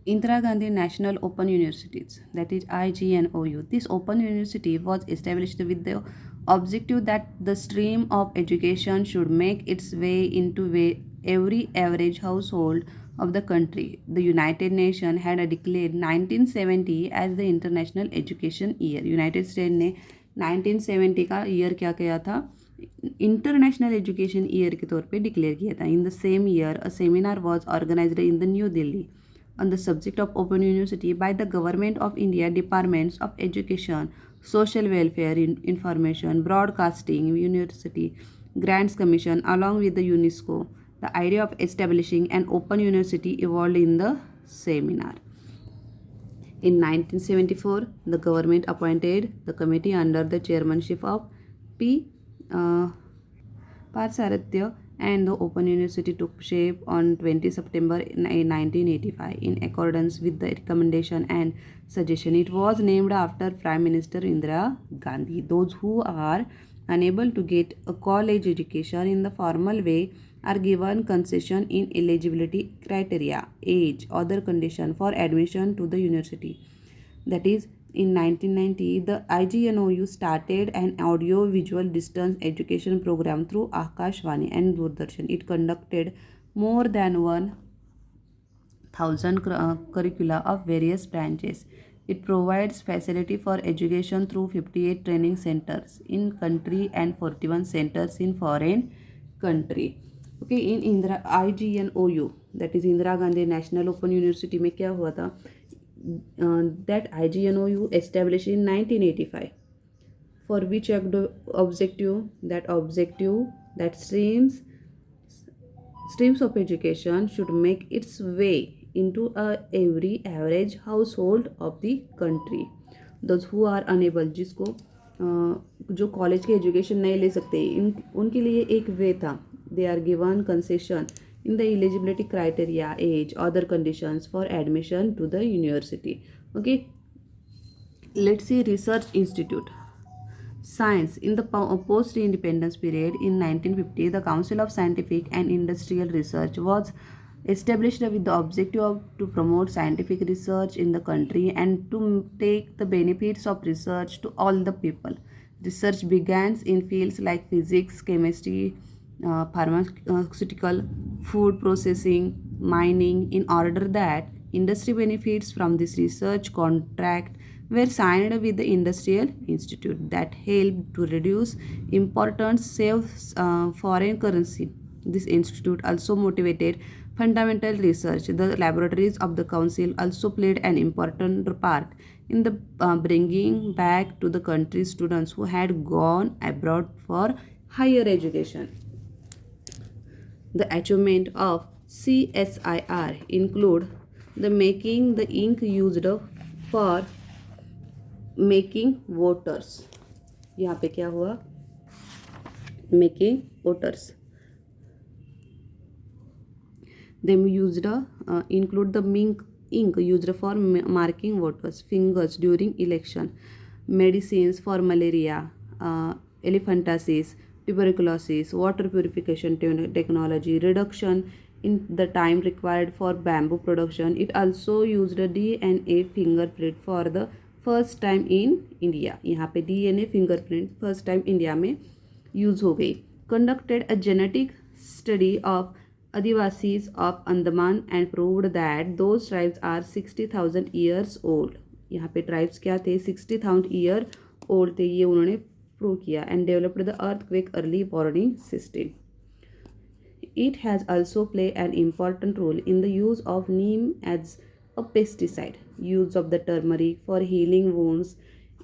Indira Gandhi National Open Universities, that is IGNOU. This open university was established with the objective that the stream of education should make its way into every average household of the country. The United Nations had declared 1970 as the International Education Year. United States ने 1970 का year क्या किया था, international education year के तौर पे declare किया था. In the same year a seminar was organised in the new Delhi on the subject of Open University by the Government of India Departments of Education, Social Welfare, Information, Broadcasting, University Grants Commission along with the UNESCO. The idea of establishing an open university evolved in the seminar. In 1974, the government appointed the committee under the chairmanship of P. Uh, Parsaratya, and the Open University took shape on 20 September 1985 in accordance with the recommendation and suggestion. It was named after Prime Minister Indira Gandhi. Those who are unable to get a college education in the formal way are given concession in eligibility criteria, age, other condition for admission to the university. That is, in 1990, the IGNOU started an audio-visual distance education program through Akashvani and Doordarshan. It conducted more than 1,000 curricula of various branches. It provides facility for education through 58 training centers in country and 41 centers in foreign country. Okay, in Indira IGNOU, that is Indira Gandhi National Open University में क्या हुआ था, that IGNOU established in 1985 for which objective, that streams of education should make its way into every average household of the country. Those who are unable, जिसको जो college की education नहीं ले सकते, उनके लिए एक वे था. They are given concession in the eligibility criteria, age, other conditions for admission to the university. Okay, let's see research institute. Science. In the post-independence period in 1950, the Council of Scientific and Industrial Research was established with the objective to promote scientific research in the country and to take the benefits of research to all the people. Research begins in fields like physics, chemistry, pharmaceutical, food processing, mining, in order that industry benefits from this research contract were signed with the industrial institute that helped to reduce importance, save foreign currency. This institute also motivated fundamental research. The laboratories of the council also played an important part in the bringing back to the country students who had gone abroad for higher education. The achievement of CSIR include the making the ink used for making voters. यहाँ पे क्या हुआ, making voters. They used include the ink used for marking voters fingers during election, medicines for malaria, elephantiasis, tuberculosis, water purification technology, reduction in the time required for bamboo production. It also used a DNA fingerprint for the first time in India. यहाँ पे DNA fingerprint first time India में use हो गई. Conducted a genetic study of Adivasis of Andaman and proved that those tribes are 60,000 years old. यहाँ पे tribes क्या थे, 60,000 year old थे, ये उन्होंने प्रूव किया. And developed the earthquake early warning system. It has also played an important role in the use of neem as a pesticide, use of the turmeric for healing wounds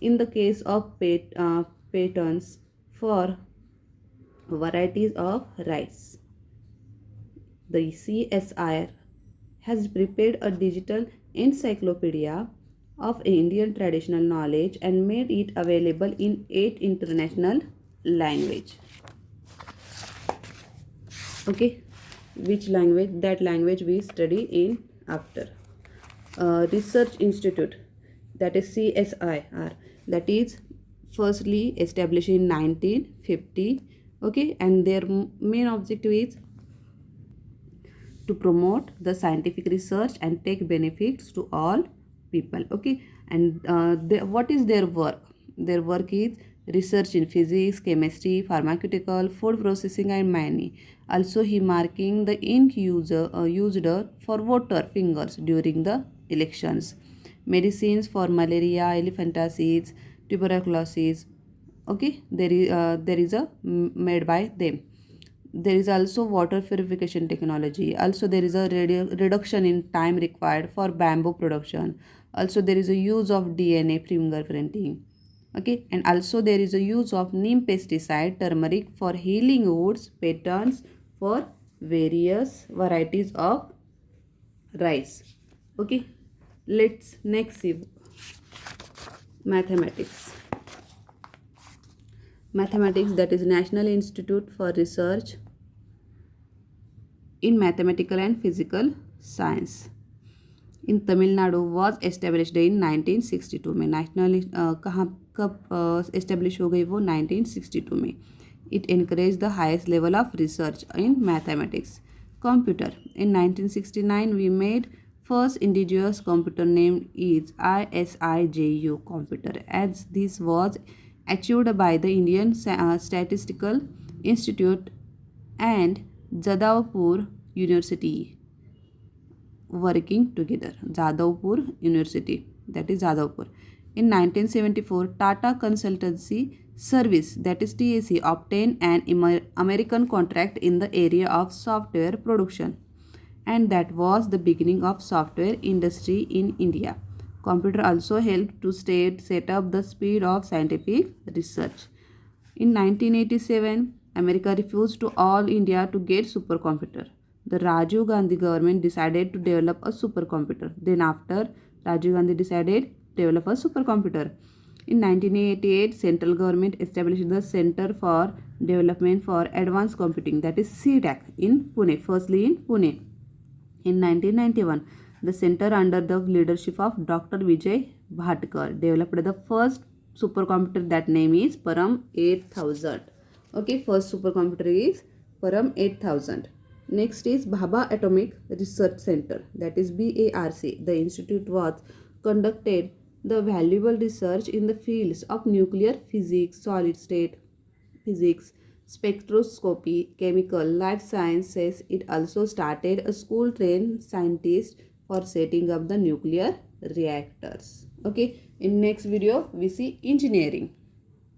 in the case of patents for varieties of rice. The CSIR has prepared a digital encyclopedia of Indian traditional knowledge and made it available in 8 international languages. Okay, which language, that language we study in after. Research institute, that is CSIR, that is firstly established in 1950. Okay, and their main objective is to promote the scientific research and take benefits to all people. Okay, and what is their work? Their work is research in physics, chemistry, pharmaceutical, food processing, and many. Also, he marking the ink used for voter fingers during the elections. Medicines for malaria, elephantiasis, tuberculosis. Okay, there is a made by them. There is also water purification technology. Also, there is a reduction in time required for bamboo production. Also, there is a use of DNA fingerprinting. Okay, and also there is a use of neem pesticide, turmeric for healing wounds, patterns for various varieties of rice. Okay, let's next see mathematics. Mathematics, that is National Institute for Research in Mathematical and Physical Science in Tamil Nadu was established in 1962 में. national कहाँ कब establish हो गई वो 1962 में. It encouraged the highest level of research in mathematics. Computer, in 1969 we made first indigenous computer named is ISIJU computer, as this was achieved by the Indian Statistical Institute and Jadavpur University working together. Jadavpur University, that is Jadavpur. In 1974, Tata Consultancy Service, that is TAC, obtained an American contract in the area of software production, and that was the beginning of software industry in India. Computer also helped to set up the speed of scientific research. In 1987, America refused to all India to get supercomputer. The Rajiv Gandhi government decided to develop a supercomputer. Then after, Rajiv Gandhi decided to develop a supercomputer. In 1988, central government established the Center for Development for Advanced Computing, that is CDAC, in Pune, firstly in Pune. In 1991, the center under the leadership of Dr. Vijay Bhatkar developed the first supercomputer. That name is Param 8000. Okay, first supercomputer is Param 8000. Next is Bhabha Atomic Research Center, that is BARC. The institute was conducted the valuable research in the fields of nuclear physics, solid state physics, spectroscopy, chemical, life sciences. It also started a school trained scientist for setting up the nuclear reactors. Okay, in next video we see engineering.